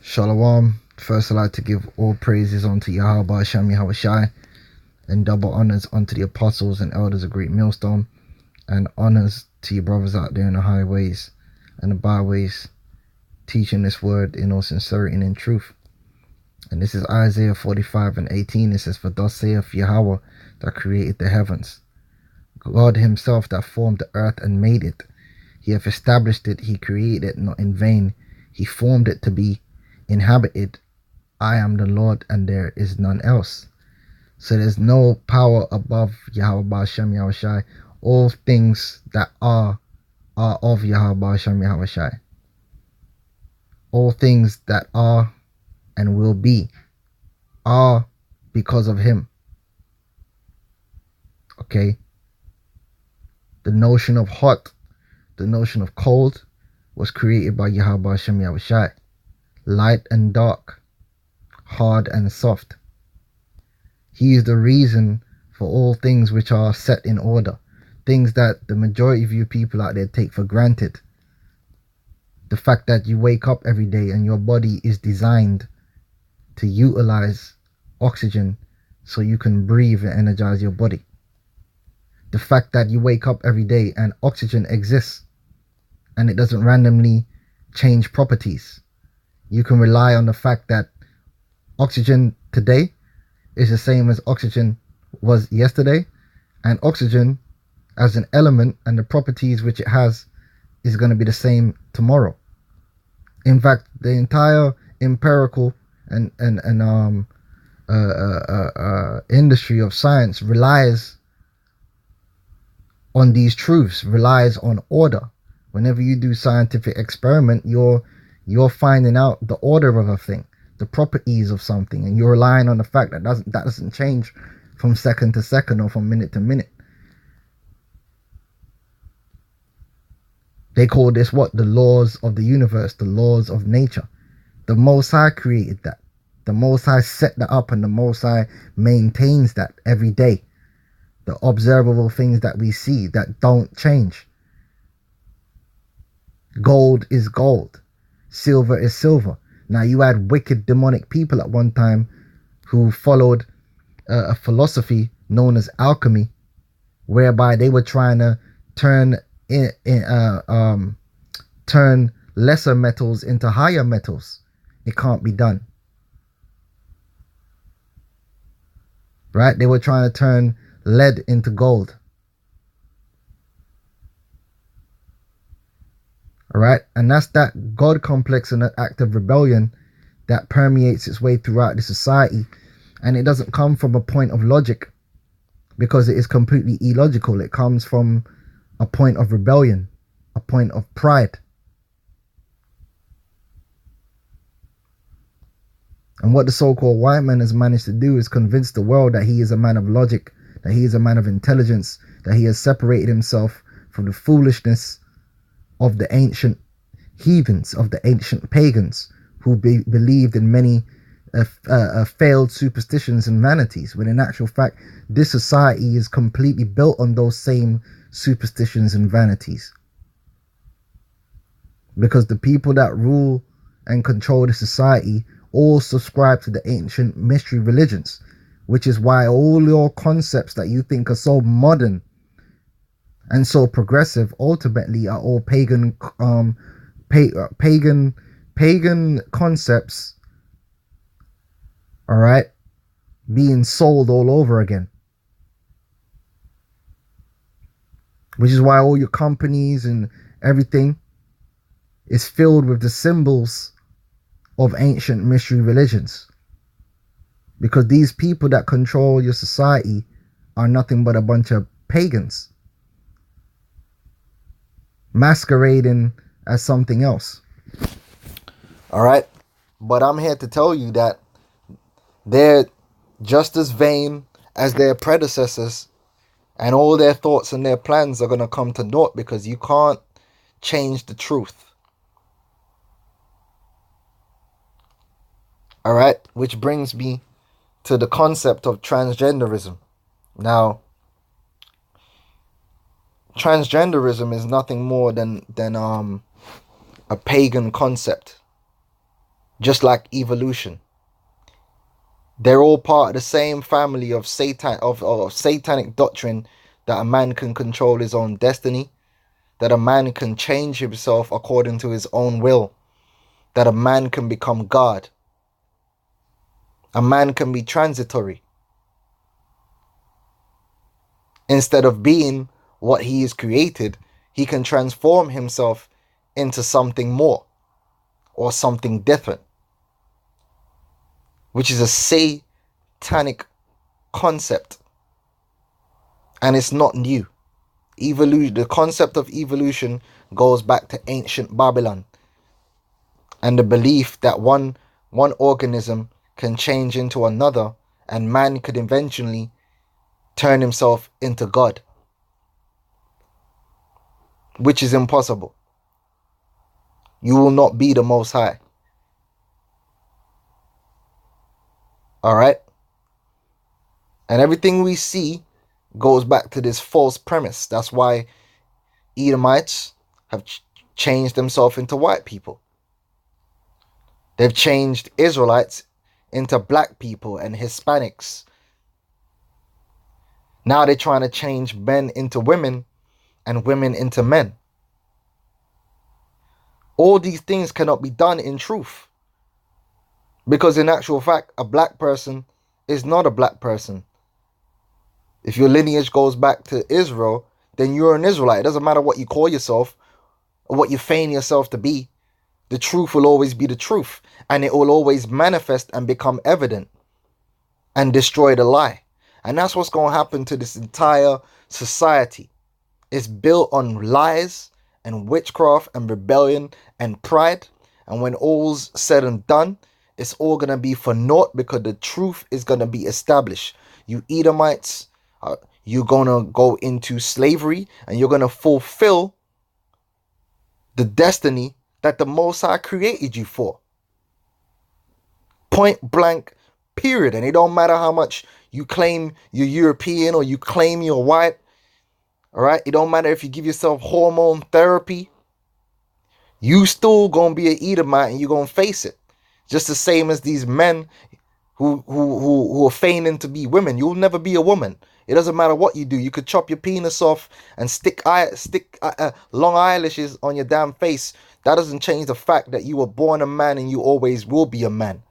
Shalom. First, I'd like to give all praises unto Yahweh Hashem Yahushai, and double honors unto the apostles and elders of GreatMillStone, and honors to your brothers out there in the highways and the byways, teaching this word in all sincerity and in truth. And this is Isaiah 45:18. It says, "For thus saith Yahweh that created the heavens, God himself that formed the earth and made it. He hath established it, he created it not in vain. He formed it to be inhabited. I am the Lord, and there is none else." So there's no power above Yahweh Hashem Yahushai. All things that are of Yahweh Hashem Yahushai. All things that are and will be are because of him. Okay? The notion of hot, the notion of cold was created by Yahweh Hashem Yahushai. Light and dark, hard and soft. He is the reason for all things which are set in order. Things that the majority of you people out there take for granted. The fact that you wake up every day and your body is designed to utilize oxygen so you can breathe and energize your body. The fact that you wake up every day and oxygen exists and it doesn't randomly change properties. You can rely on the fact that oxygen today is the same as oxygen was yesterday, and oxygen as an element and the properties which it has is going to be the same tomorrow. In fact, the entire empirical and industry of science relies on these truths, relies on order. Whenever you do scientific experiment, you're finding out the order of a thing, the properties of something, and you're relying on the fact that doesn't change from second to second or from minute to minute. They call this what? The laws of the universe, the laws of nature. The Most High created that. The Most High set that up, and the Most High maintains that every day. The observable things that we see that don't change. Gold is gold. Silver is silver. Now, you had wicked demonic people at one time who followed a philosophy known as alchemy, whereby they were trying to turn lesser metals into higher metals. It can't be done. Right? They were trying to turn lead into gold. All right, and that's that God complex and that act of rebellion that permeates its way throughout the society, and it doesn't come from a point of logic, because it is completely illogical. It comes from a point of rebellion, a point of pride. And what the so-called white man has managed to do is convince the world that he is a man of logic, that he is a man of intelligence, that he has separated himself from the foolishness of the ancient heathens, of the ancient pagans, who believed in many failed superstitions and vanities, when in actual fact this society is completely built on those same superstitions and vanities. Because the people that rule and control the society all subscribe to the ancient mystery religions, which is why all your concepts that you think are so modern and so progressive ultimately are all pagan concepts, all right, being sold all over again. Which is why all your companies and everything is filled with the symbols of ancient mystery religions. Because these people that control your society are nothing but a bunch of pagans masquerading as something else. All right, but I'm here to tell you that they're just as vain as their predecessors, and all their thoughts and their plans are going to come to naught, because you can't change the truth. All right, which brings me to the concept of transgenderism. Now, transgenderism is nothing more than a pagan concept. just like evolution. They're all part of the same family of satanic doctrine, that a man can control his own destiny, that a man can change himself according to his own will, that a man can become God, a man can be transitory. Instead of being what he is created, he can transform himself into something more or something different, which is a satanic concept. And it's not new. Evolution, the concept of evolution goes back to ancient Babylon, and the belief that one organism can change into another, and man could eventually turn himself into God, which is impossible. You will not be the Most High. All right? And everything we see goes back to this false premise. That's why Edomites have changed themselves into white people. They've changed Israelites into black people and Hispanics. Now they're trying to change men into women and women into men. All these things cannot be done in truth, because in actual fact, a black person is not a black person. If your lineage goes back to Israel, then you're an Israelite. It doesn't matter what you call yourself or what you feign yourself to be. The truth will always be the truth, and it will always manifest and become evident and destroy the lie. And that's what's going to happen to this entire society. It's built on lies and witchcraft and rebellion and pride. And when all's said and done, it's all going to be for naught, because the truth is going to be established. You Edomites, you're going to go into slavery, and you're going to fulfill the destiny that the Most High created you for. Point blank, period. And it don't matter how much you claim you're European or you claim you're white. All right? It don't matter if you give yourself hormone therapy. You still gonna be an Edomite, and you're gonna face it. Just the same as these men who are feigning to be women. You'll never be a woman. It doesn't matter what you do. You could chop your penis off and stick long eyelashes on your damn face. That doesn't change the fact that you were born a man, and you always will be a man.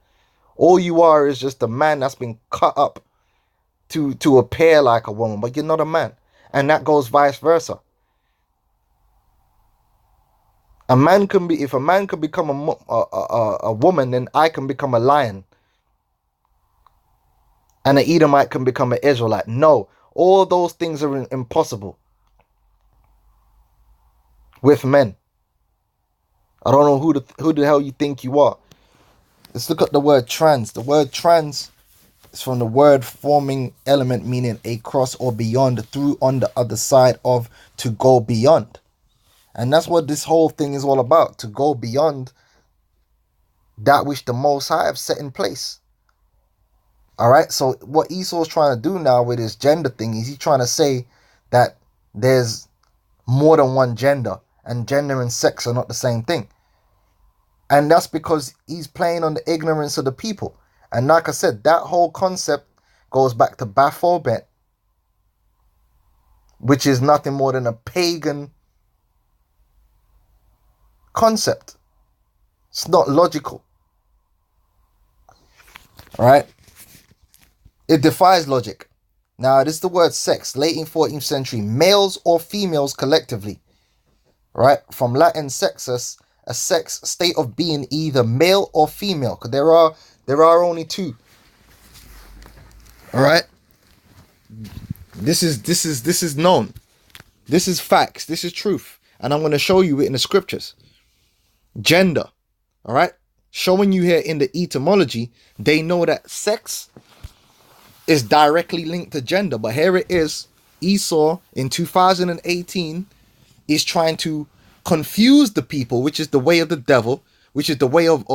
All you are is just a man that's been cut up to appear like a woman, but you're not a man. And that goes vice versa. If a man can become a woman, then I can become a lion. And an Edomite can become an Israelite. No, all those things are impossible with men. I don't know who the hell you think you are. Let's look at the word trans. The word trans is from the word forming element, meaning a cross or beyond, through, on the other side of, to go beyond. And that's what this whole thing is all about, to go beyond that which the Most High have set in place. All right, so what Esau's trying to do now with his gender thing is he's trying to say that there's more than one gender, and gender and sex are not the same thing. And that's because he's playing on the ignorance of the people. And like I said, that whole concept goes back to Baphomet, which is nothing more than a pagan concept. It's not logical. All right? It defies logic. Now, this is the word sex, late in 14th century, males or females collectively. Right? From Latin sexus, a sex state of being either male or female. Because there are only two. All right? This is known. This is facts. This is truth. And I'm going to show you it in the scriptures. Gender. All right? Showing you here in the etymology, they know that sex is directly linked to gender. But here it is. Esau in 2018 is trying to confuse the people, which is the way of the devil, which is the way of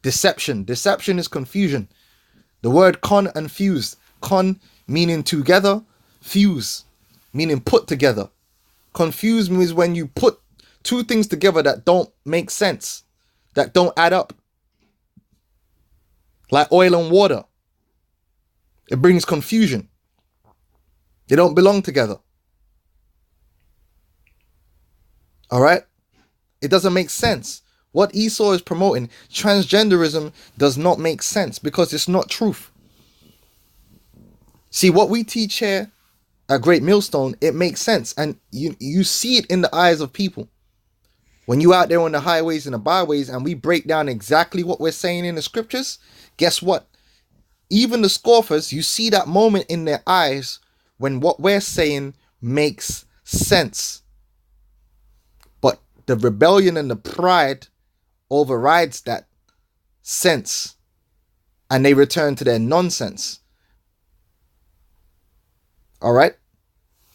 deception. Deception is confusion. The word con and fuse. Con meaning together, fuse meaning put together. Confuse means when you put two things together that don't make sense, that don't add up. like oil and water. It brings confusion. They don't belong together. All right? It doesn't make sense. What Esau is promoting, transgenderism, does not make sense because it's not truth. See, what we teach here at Great Millstone, it makes sense. And you see it in the eyes of people. When you out there on the highways and the byways and we break down exactly what we're saying in the scriptures, guess what? Even the scoffers, you see that moment in their eyes when what we're saying makes sense. But the rebellion and the pride overrides that sense, and they return to their nonsense. All right?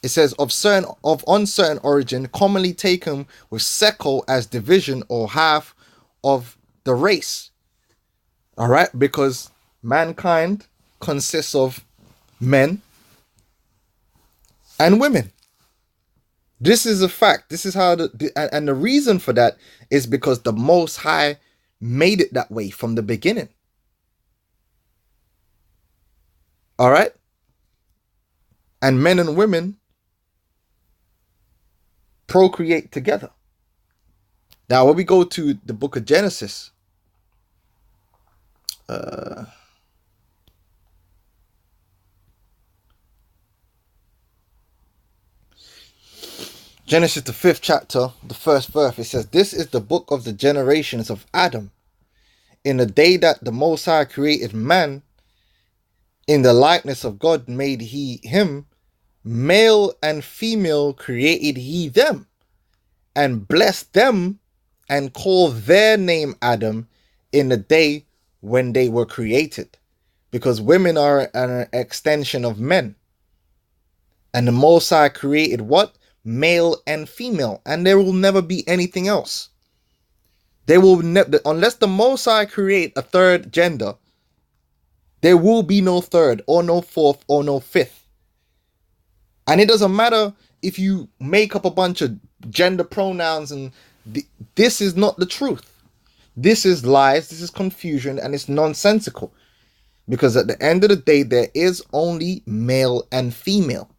It says of uncertain origin, commonly taken with sekel as division or half of the race. All right? Because mankind consists of men and women. This is a fact. This is how and the reason for that is because the Most High made it that way from the beginning. All right? And men and women procreate together. Now, when we go to the book of Genesis, Genesis, the 5th chapter, the 1st verse, it says, "This is the book of the generations of Adam. In the day that the Most High created man, in the likeness of God made he him, male and female created he them, and blessed them, and called their name Adam in the day when they were created." Because women are an extension of men. And the Most High created what? Male and female. And there will never be anything else. They will never, unless the Most High create a third gender, there will be no third, or no fourth, or no fifth. And it doesn't matter if you make up a bunch of gender pronouns, and this is not the truth. This is lies, this is confusion, and it's nonsensical. Because at the end of the day, there is only male and female.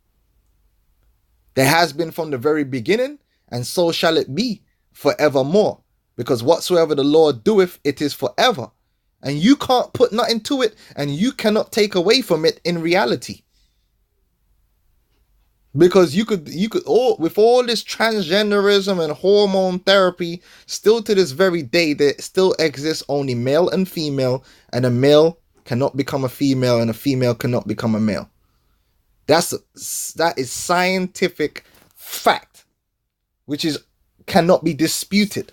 There has been from the very beginning, and so shall it be forevermore. Because whatsoever the Lord doeth, it is forever. And you can't put nothing to it, and you cannot take away from it in reality. Because you could with all this transgenderism and hormone therapy, still to this very day, there still exists only male and female, and a male cannot become a female, and a female cannot become a male. That is scientific fact, which cannot be disputed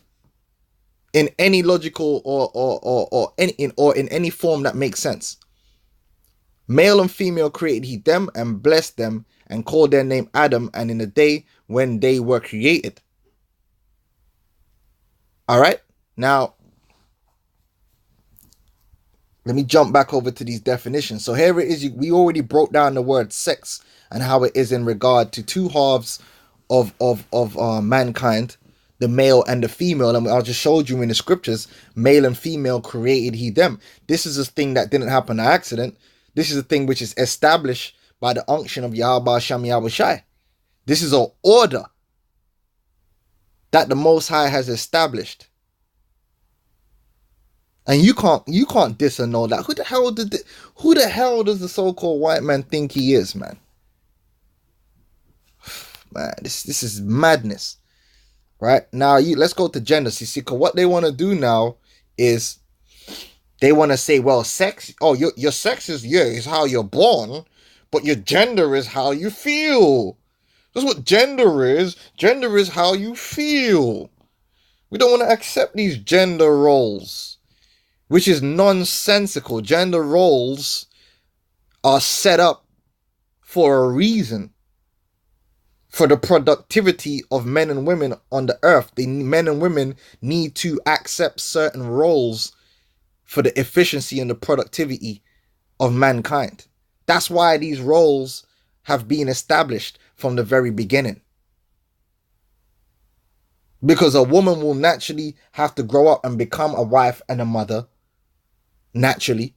in any logical or in any form that makes sense. Male and female created he them, and blessed them, and called their name Adam, and in the day when they were created. All right, now let me jump back over to these definitions. So here it is. We already broke down the word sex and how it is in regard to two halves of mankind, the male and the female. And I just showed you in the scriptures, male and female created he them. This is a thing that didn't happen by accident. This is a thing which is established by the unction of Yahweh Shem Yahweh Shai. This is an order that the Most High has established. And you can't disannul that. Who the hell does the so-called white man think he is, man? Man, this is madness. Right? Now let's go to genders. You see, because what they want to do now is they want to say, well, sex, your sex is how you're born, but your gender is how you feel. That's what gender is. Gender is how you feel. We don't want to accept these gender roles, which is nonsensical. Gender roles are set up for a reason. For the productivity of men and women on the earth. Men and women need to accept certain roles for the efficiency and the productivity of mankind. That's why these roles have been established from the very beginning. Because a woman will naturally have to grow up and become a wife and a mother. Naturally.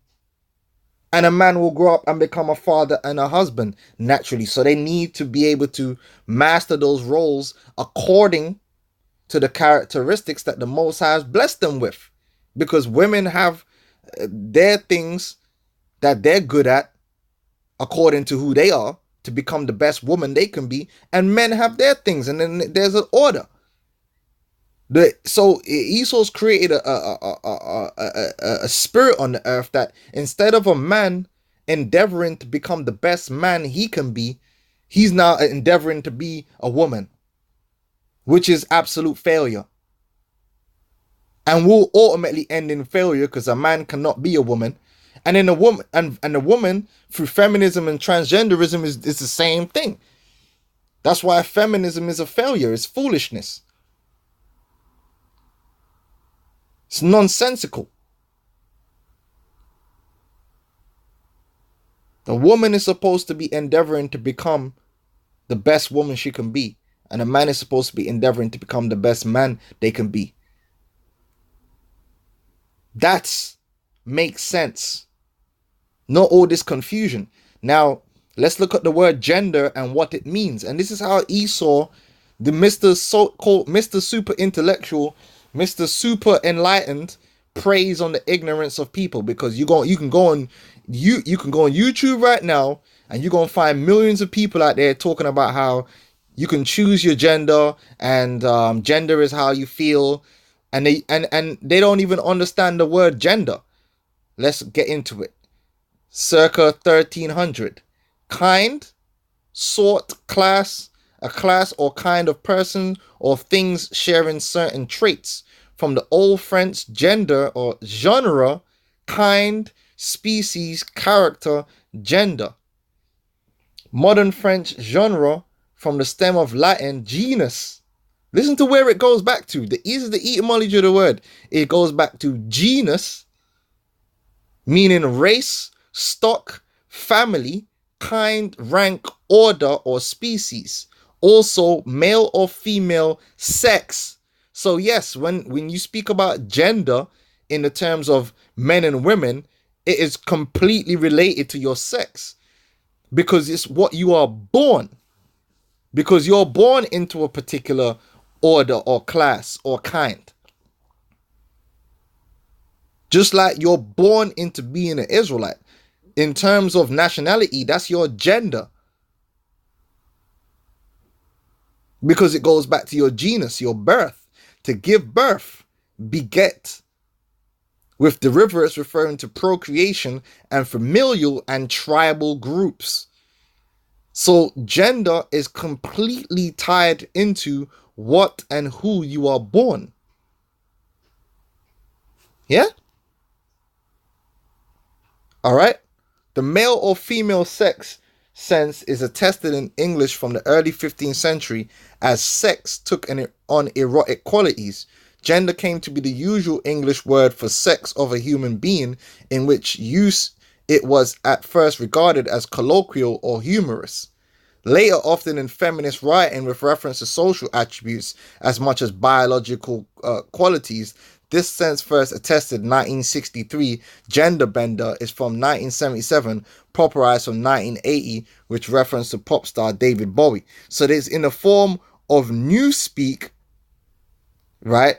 And a man will grow up and become a father and a husband naturally. So they need to be able to master those roles according to the characteristics that the Most High has blessed them with. Because women have their things that they're good at according to who they are to become the best woman they can be. And men have their things. And then there's an order. So Esau's created a spirit on the earth that instead of a man endeavoring to become the best man he can be, he's now endeavoring to be a woman, which is absolute failure. And will ultimately end in failure because a man cannot be a woman. And then a woman and a woman through feminism and transgenderism is the same thing. That's why feminism is a failure. It's foolishness. It's nonsensical. The woman is supposed to be endeavoring to become the best woman she can be. And a man is supposed to be endeavoring to become the best man they can be. That makes sense. Not all this confusion. Now, let's look at the word gender and what it means. And this is how Esau, the so-called Mr. Super Intellectual, Mr. Super Enlightened, preys on the ignorance of people, because you can go on YouTube right now and you're gonna find millions of people out there talking about how you can choose your gender and gender is how you feel, and they don't even understand the word gender. Let's get into it. Circa 1300, kind, sort, class, a class or kind of person or things sharing certain traits. From the Old French gender or genre, kind, species, character, gender. Modern French genre, from the stem of Latin genus. Listen to where it goes back to. The etymology of the word. It goes back to genus, meaning race, stock, family, kind, rank, order, or species. Also, male or female sex. So yes, when you speak about gender in the terms of men and women, it is completely related to your sex, because it's what you are born. Because you're born into a particular order or class or kind. Just like you're born into being an Israelite. In terms of nationality, that's your gender. Because it goes back to your genus, your birth. To give birth, beget, with derivatives referring to procreation and familial and tribal groups. So gender is completely tied into what and who you are born. Yeah? All right? The male or female sex sense is attested in English from the early 15th century as sex took on erotic qualities. Gender came to be the usual English word for sex of a human being, in which use it was at first regarded as colloquial or humorous. Later, often in feminist writing with reference to social attributes as much as biological qualities, this sense first attested in 1963. Gender bender is from 1977, popularized from 1980, with reference to pop star David Bowie. So there's in the form of newspeak, right?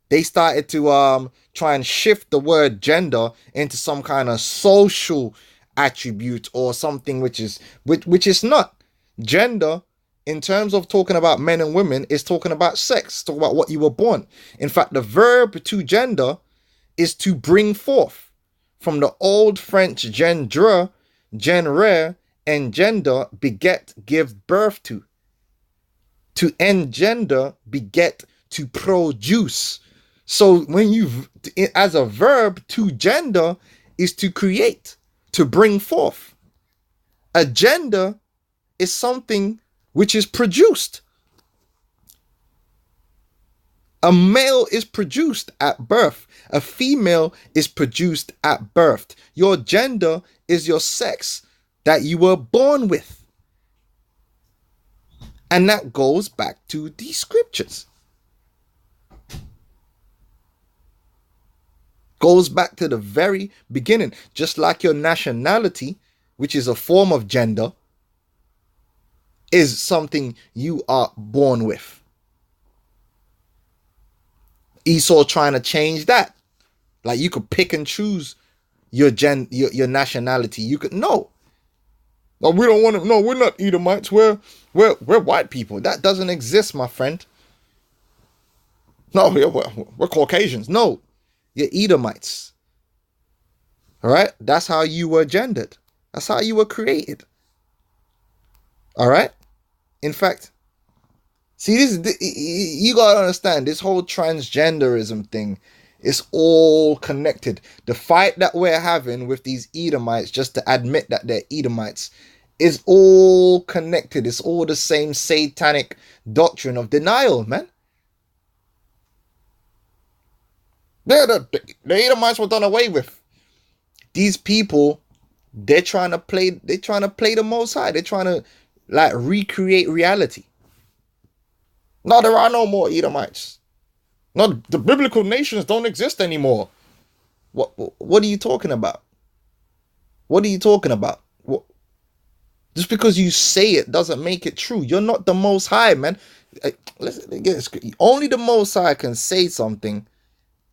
They started to try and shift the word gender into some kind of social attribute or something which is not. Gender, in terms of talking about men and women, is talking about sex, talking about what you were born. In fact, the verb to gender is to bring forth. From the Old French gendre, genre, engender, beget, give birth to. To engender, beget, to produce. So when as a verb, to gender is to create, to bring forth. A gender is something which is produced. A male is produced at birth. A female is produced at birth. Your gender is your sex that you were born with. And that goes back to these scriptures. Goes back to the very beginning. Just like your nationality, which is a form of gender, is something you are born with. Esau trying to change that. Like you could pick and choose your nationality. You could no, we don't want to. No, we're not Edomites. We're white people. That doesn't exist, my friend. No, we're Caucasians. No, you're Edomites. All right, that's how you were gendered. That's how you were created. All right. In fact, see, you gotta understand, this whole transgenderism thing is all connected. The fight that we're having with these Edomites, just to admit that they're Edomites, is all connected. It's all the same satanic doctrine of denial, man. The Edomites were done away with. These people, they're trying to play the Most High. They're trying to like recreate reality. No, there are no more Edomites. No, the biblical nations don't exist anymore. What are you talking about? What are you talking about? Just because you say it doesn't make it true. You're not the Most High, man. Only the Most High can say something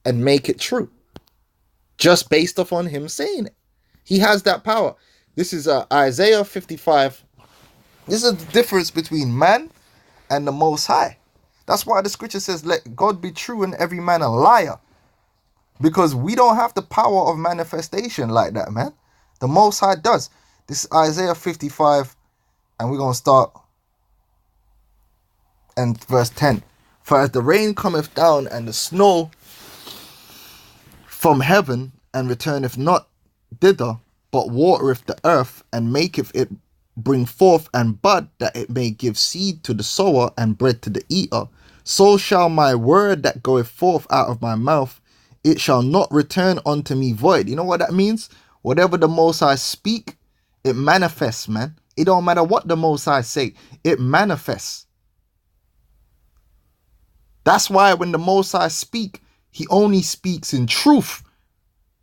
and make it true. Just based off on him saying it. He has that power. This is Isaiah 55. This is the difference between man and the Most High. That's why the scripture says, let God be true and every man a liar. Because we don't have the power of manifestation like that, man. The Most High does. This is Isaiah 55, and we're going to start and verse 10. For as the rain cometh down and the snow from heaven, and returneth not thither, but watereth the earth, and maketh it bring forth and bud, that it may give seed to the sower and bread to the eater, so shall my word that goeth forth out of my mouth, it shall not return unto me void. You know what that means? Whatever the Most High speak, it manifests, man. It don't matter what the Most High say, it manifests. That's why when the Most High speak, he only speaks in truth.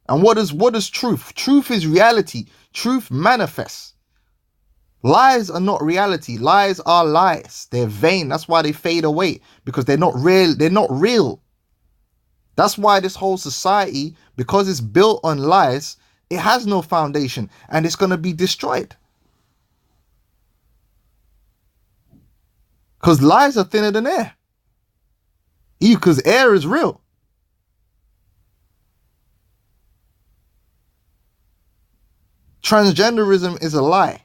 And what is truth? Truth is reality. Truth manifests. Lies are not reality. Lies are lies. They're vain. That's why they fade away, because they're not real. They're not real. That's why this whole society, because it's built on lies, it has no foundation and it's going to be destroyed. Because lies are thinner than air. Because air is real. Transgenderism is a lie.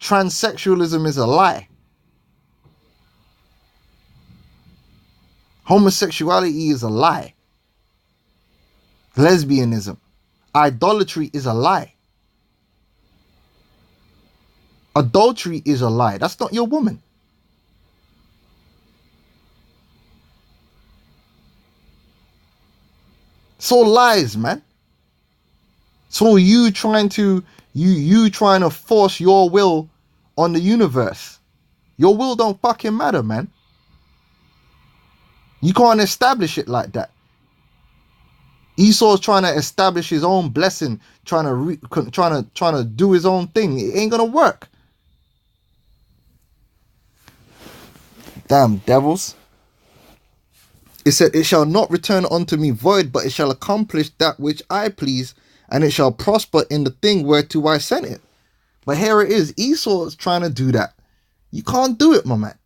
Transsexualism is a lie. Homosexuality is a lie. Lesbianism. Idolatry is a lie. Adultery is a lie. That's not your woman. It's all lies, man. It's all you trying to force your will on the universe. Your will don't fucking matter, man. You can't establish it like that. Esau's trying to establish his own blessing, trying to do his own thing. It ain't gonna work. Damn devils. It said, it shall not return unto me void, but it shall accomplish that which I please, and it shall prosper in the thing whereto I sent it. But here it is. Esau is trying to do that. You can't do it, my man.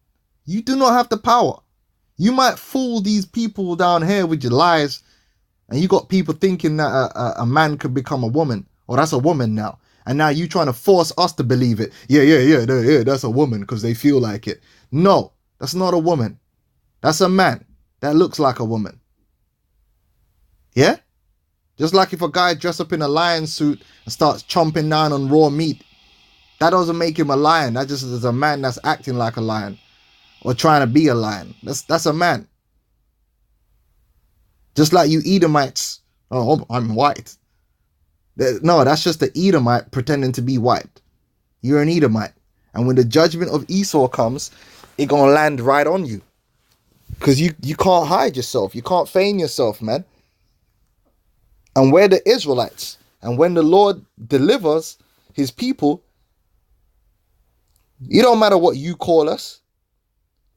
You do not have the power. You might fool these people down here with your lies, and you got people thinking that a man could become a woman, or that's a woman now. And now you trying to force us to believe it. Yeah, that's a woman because they feel like it. No, that's not a woman. That's a man that looks like a woman. Yeah? Just like if a guy dress up in a lion suit and starts chomping down on raw meat, that doesn't make him a lion. That just is a man that's acting like a lion or trying to be a lion. That's a man. Just like you Edomites. Oh, I'm white. No, that's just the Edomite pretending to be white. You're an Edomite. And when the judgment of Esau comes, it's going to land right on you. Because you can't hide yourself. You can't feign yourself, man. And we're the Israelites. And when the Lord delivers his people, it don't matter what you call us.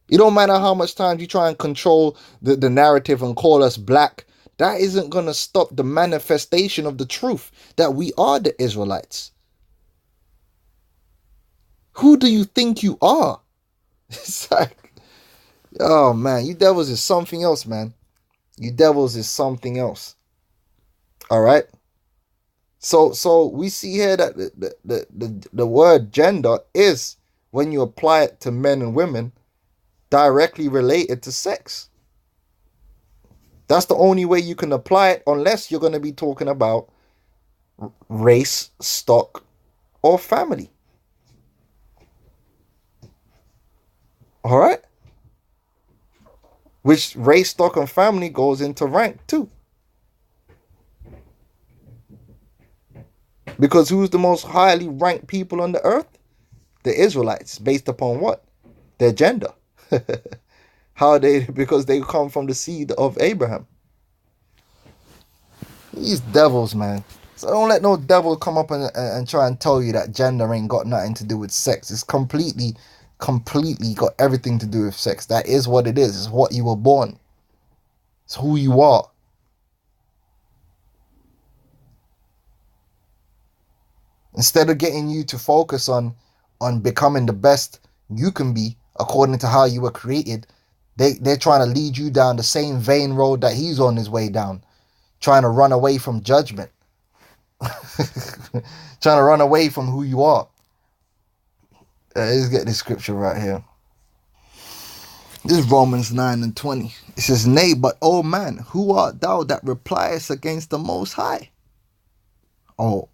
It don't matter how much time you try and control the narrative and call us black. That isn't going to stop the manifestation of the truth that we are the Israelites. Who do you think you are? It's like, oh man, you devils is something else, man. You devils is something else. All right. So we see here that the word gender is, when you apply it to men and women, directly related to sex. That's the only way you can apply it, unless you're going to be talking about race, stock, or family. All right? Which race, stock, and family goes into rank too. Because who's the most highly ranked people on the earth? The Israelites. Based upon what? Their gender. How are they? Because they come from the seed of Abraham. These devils, man. So don't let no devil come up and try and tell you that gender ain't got nothing to do with sex. It's completely got everything to do with sex. That is what it is. It's what you were born. It's who you are. Instead of getting you to focus on becoming the best you can be according to how you were created, they're trying to lead you down the same vain road that he's on his way down, trying to run away from judgment, trying to run away from who you are. Let's get this scripture right here. This is Romans 9:20. It says, "Nay, but O man, who art thou that repliest against the Most High?" Oh,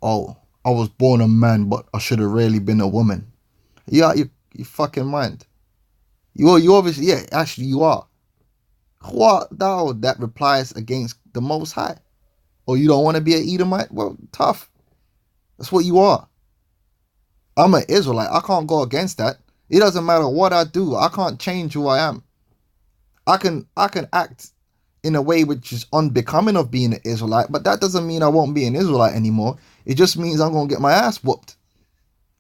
I was born a man, but I should have really been a woman. You out your fucking mind. You obviously, yeah, actually you are. Who art thou that replies against the Most High? Oh, you don't want to be an Edomite? Well, tough. That's what you are. I'm an Israelite. I can't go against that. It doesn't matter what I do. I can't change who I am. I can act in a way which is unbecoming of being an Israelite, but that doesn't mean I won't be an Israelite anymore. It just means I'm going to get my ass whooped.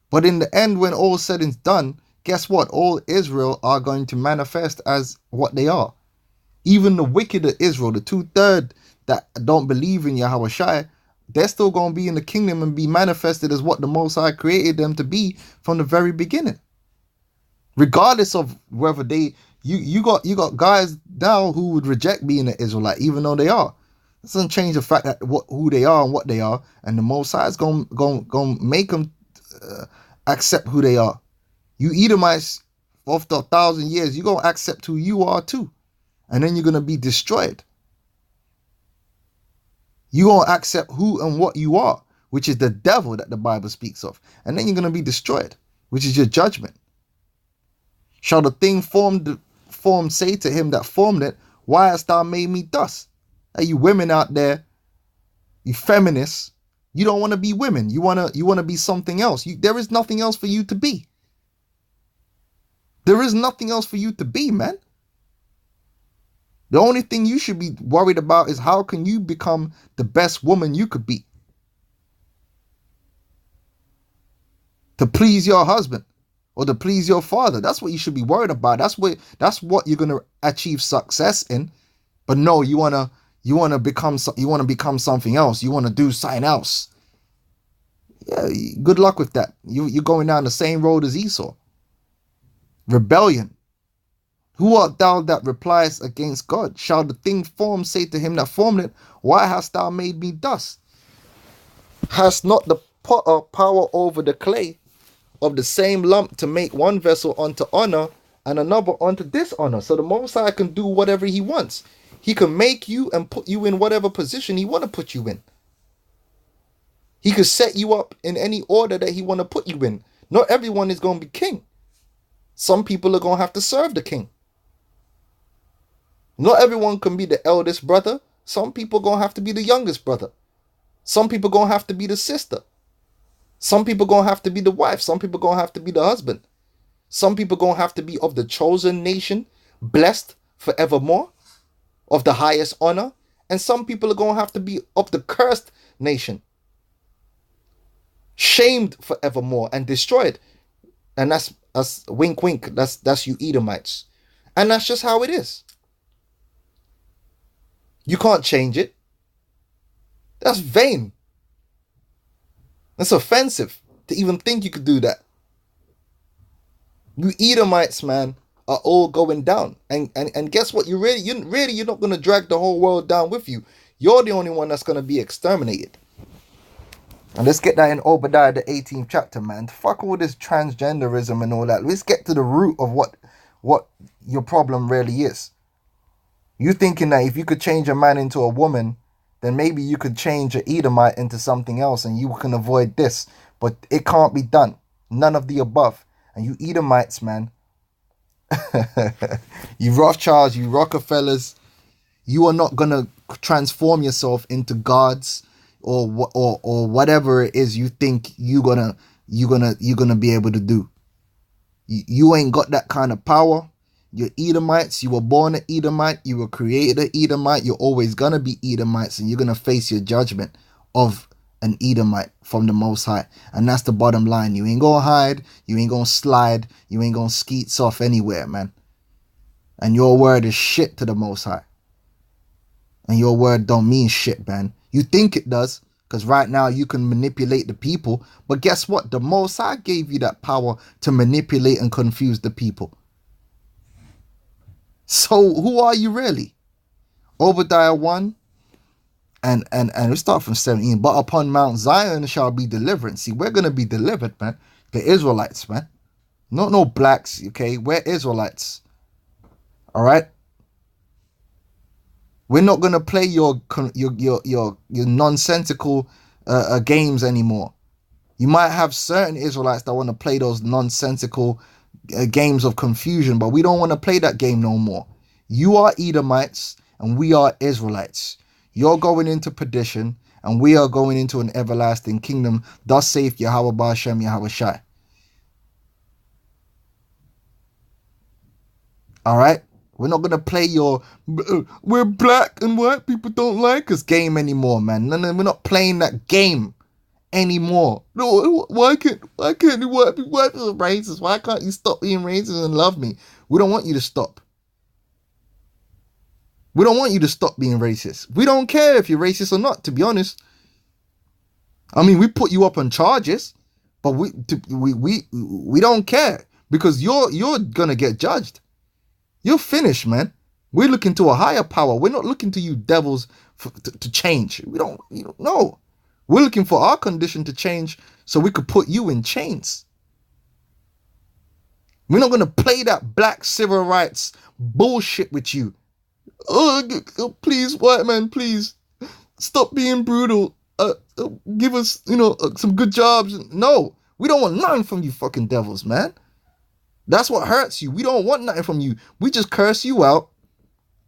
But in the end, when all said and done, guess what? All Israel are going to manifest as what they are. Even the wicked of Israel, the 2/3 that don't believe in Yahweh Shai, they're still going to be in the kingdom and be manifested as what the Most High created them to be from the very beginning. Regardless of whether you got guys now who would reject being an Israelite, even though they are. It doesn't change the fact that who they are and what they are, and the Most High is going make them accept who they are. You Edomites, after 1,000 years, you're going to accept who you are too, and then you're going to be destroyed. You're going to accept who and what you are, which is the devil that the Bible speaks of, and then you're going to be destroyed, which is your judgment. Shall the thing formed say to him that formed it, why hast thou made me thus? Hey, you women out there, you feminists, you don't want to be women. You want to be something else. There is nothing else for you to be. There is nothing else for you to be, man. The only thing you should be worried about is how can you become the best woman you could be. To please your husband or to please your father. That's what you should be worried about. That's what you're going to achieve success in. But no, you want to become something else. You want to do something else. Yeah, good luck with that. You're going down the same road as Esau. Rebellion. Who art thou that replies against God? Shall the thing formed say to him that formed it, why hast thou made me thus? Hast not the potter power over the clay of the same lump to make one vessel unto honor and another unto dishonor? So the Most High can do whatever he wants. He can make you and put you in whatever position he want to put you in. He could set you up in any order that he want to put you in. Not everyone is going to be king. Some people are going to have to serve the king. Not everyone can be the eldest brother. Some people are going to have to be the youngest brother. Some people are going to have to be the sister. Some people are going to have to be the wife. Some people are going to have to be the husband. Some people are going to have to be of the chosen nation, blessed forevermore, of the highest honor. And some people are going to have to be of the cursed nation, shamed forevermore and destroyed. And that's wink, wink. That's you Edomites. And that's just how it is. You can't change it. That's vain. That's offensive to even think you could do that. You Edomites, man, are all going down. And guess what? You're not going to drag the whole world down with you. You're the only one that's going to be exterminated. And let's get that in Obadiah, the 18th chapter, man. Fuck all this transgenderism and all that. Let's get to the root of what your problem really is. You thinking that if you could change a man into a woman, then maybe you could change an Edomite into something else and you can avoid this. But it can't be done. None of the above. And you Edomites, man. You Rothschilds, you Rockefellers, you are not going to transform yourself into gods or whatever it is you think you're gonna be able to do. You ain't got that kind of power. You're Edomites. You were born an Edomite. You were created an Edomite. You're always gonna be Edomites, and you're gonna face your judgment of an Edomite from the Most High. And that's the bottom line. You ain't gonna hide. You ain't gonna slide. You ain't gonna skeets off anywhere, man. And your word is shit to the Most High. And your word don't mean shit, man. You think it does, because right now you can manipulate the people. But guess what? The Most High gave you that power to manipulate and confuse the people. So who are you really? Obadiah 1 and we start from 17. But upon Mount Zion shall be deliverance. See, we're going to be delivered, man. The Israelites, man. Not no blacks, okay? We're Israelites. All right? We're not going to play your nonsensical games anymore. You might have certain Israelites that want to play those nonsensical games of confusion, but we don't want to play that game no more. You are Edomites and we are Israelites. You're going into perdition and we are going into an everlasting kingdom. Thus saith Yahweh Ba'ashem Yahweh Shai. All right? We're not going to play your we're black and white people don't like us game anymore, man. No, we're not playing that game anymore. No, why can't white people are racist? Why can't you stop being racist and love me? We don't want you to stop. We don't want you to stop being racist. We don't care if you're racist or not, to be honest. I mean, we put you up on charges, but we don't care because you're gonna get judged. You're finished, man. We're looking to a higher power. We're not looking to you devils to change. We don't know. We're looking for our condition to change so we could put you in chains. We're not going to play that black civil rights bullshit with you. Oh, please, white man, please. Stop being brutal. Give us, some good jobs. No, we don't want nothing from you fucking devils, man. That's what hurts you. We don't want nothing from you. We just curse you out,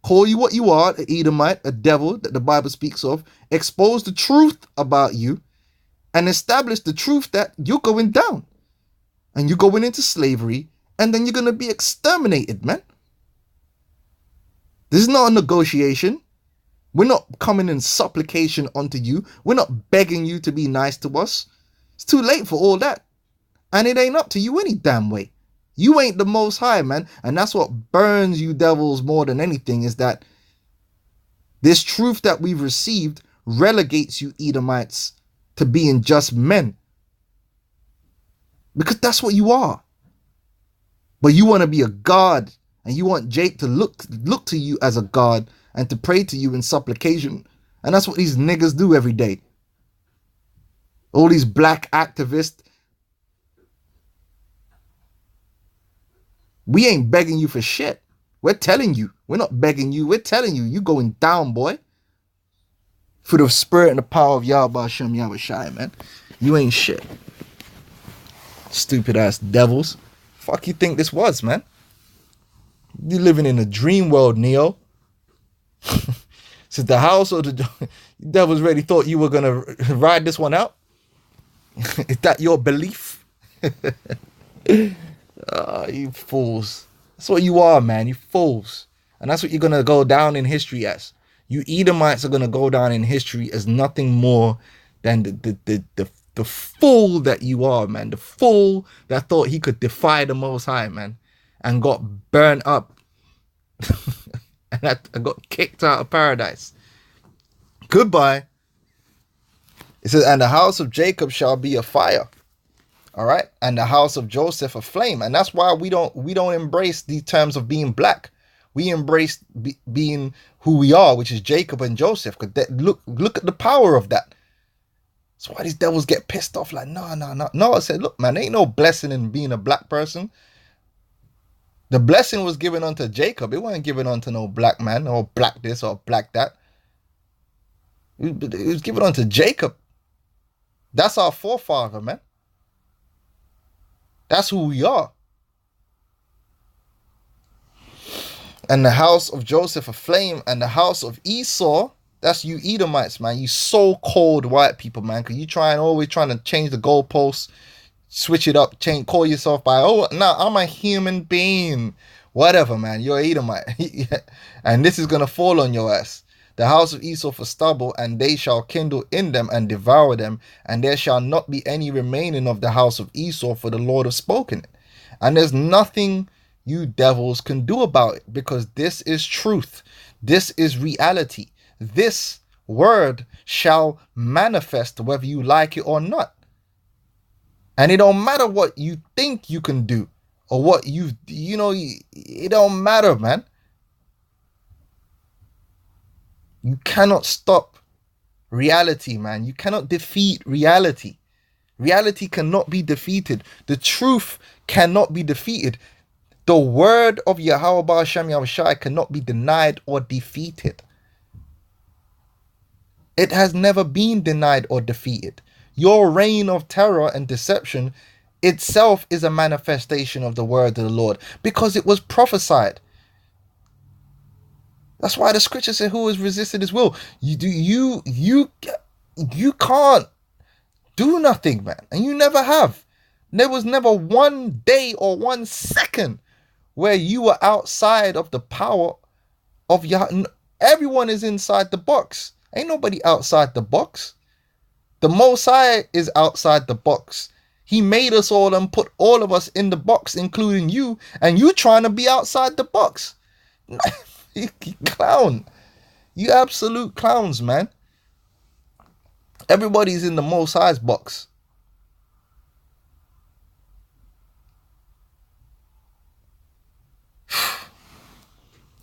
call you what you are, an Edomite, a devil that the Bible speaks of, expose the truth about you, and establish the truth that you're going down. And you're going into slavery, and then you're going to be exterminated, man. This is not a negotiation. We're not coming in supplication unto you. We're not begging you to be nice to us. It's too late for all that. And it ain't up to you any damn way. You ain't the Most High, man. And that's what burns you devils more than anything, is that this truth that we've received relegates you Edomites to being just men. Because that's what you are. But you want to be a god, and you want Jake to look to you as a god and to pray to you in supplication. And that's what these niggas do every day. All these black activists. We ain't begging you for shit. We're telling you. We're not begging you. We're telling you. You going down, boy. For the spirit and the power of Yahweh Hashem Yahweh Shai, man. You ain't shit. Stupid ass devils. Fuck you think this was, man? You living in a dream world, Neo. Since the house or the devils really thought you were going to ride this one out? Is that your belief? You fools. That's what you are, man. You fools. And that's what you're going to go down in history as. You Edomites are going to go down in history as nothing more than the fool that you are, man. The fool that thought he could defy the Most High, man, and got burned up and I got kicked out of paradise. Goodbye. It says, and the house of Jacob shall be a fire. All right, and the house of Joseph a flame. And that's why we don't embrace these terms of being black. We embrace being who we are, which is Jacob and Joseph. Because look at the power of that. That's why these devils get pissed off. Like, no. I said, look, man, ain't no blessing in being a black person. The blessing was given unto Jacob. It wasn't given unto no black man or black this or black that. It was given unto Jacob. That's our forefather, man. That's who we are. And the house of Joseph a flame, and the house of Esau, that's you Edomites, man. You so-called white people, man. Because you always trying to change the goalposts, switch it up, call yourself by, oh, no, I'm a human being. Whatever, man. You're Edomite. And this is going to fall on your ass. The house of Esau for stubble, and they shall kindle in them and devour them, and there shall not be any remaining of the house of Esau, for the Lord has spoken it. And there's nothing you devils can do about it, because this is truth. This is reality. This word shall manifest whether you like it or not. And it don't matter what you think you can do or what it don't matter, man. You cannot stop reality, man. You cannot defeat reality. Reality cannot be defeated. The truth cannot be defeated. The word of Yahweh Ba'ashem Yahushai cannot be denied or defeated. It has never been denied or defeated. Your reign of terror and deception itself is a manifestation of the word of the Lord, because it was prophesied. That's why the scripture said, who has resisted his will? You can't do nothing, man. And you never have. There was never one day or 1 second where you were outside of the power of Yah. Everyone is inside the box. Ain't nobody outside the box. The Most High is outside the box. He made us all and put all of us in the box, including you. And you trying to be outside the box. You clown. You absolute clowns, man. Everybody's in the Most High's box.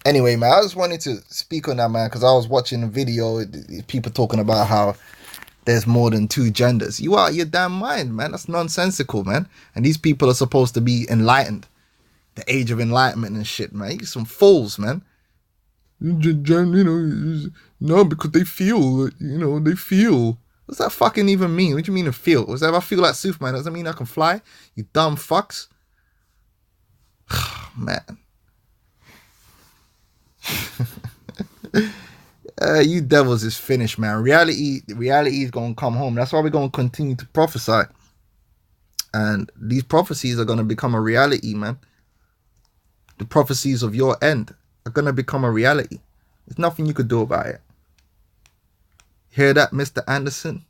Anyway, man, I just wanted to speak on that, man, because I was watching a video, people talking about how there's more than 2 genders. You out of your damn mind, man. That's nonsensical, man. And these people are supposed to be enlightened. The age of enlightenment and shit, man. You're some fools, man. No, because they feel, they feel. What's that fucking even mean? What do you mean to feel? What's that? If I feel like Superman, does that mean I can fly? You dumb fucks. Man. You devils is finished, man. Reality is going to come home. That's why we're going to continue to prophesy. And these prophecies are going to become a reality, man. The prophecies of your end are going to become a reality. There's nothing you could do about it. Hear that, Mr. Anderson?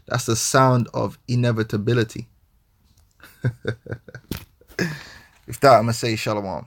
That's the sound of inevitability. With that, I'm going to say shalom.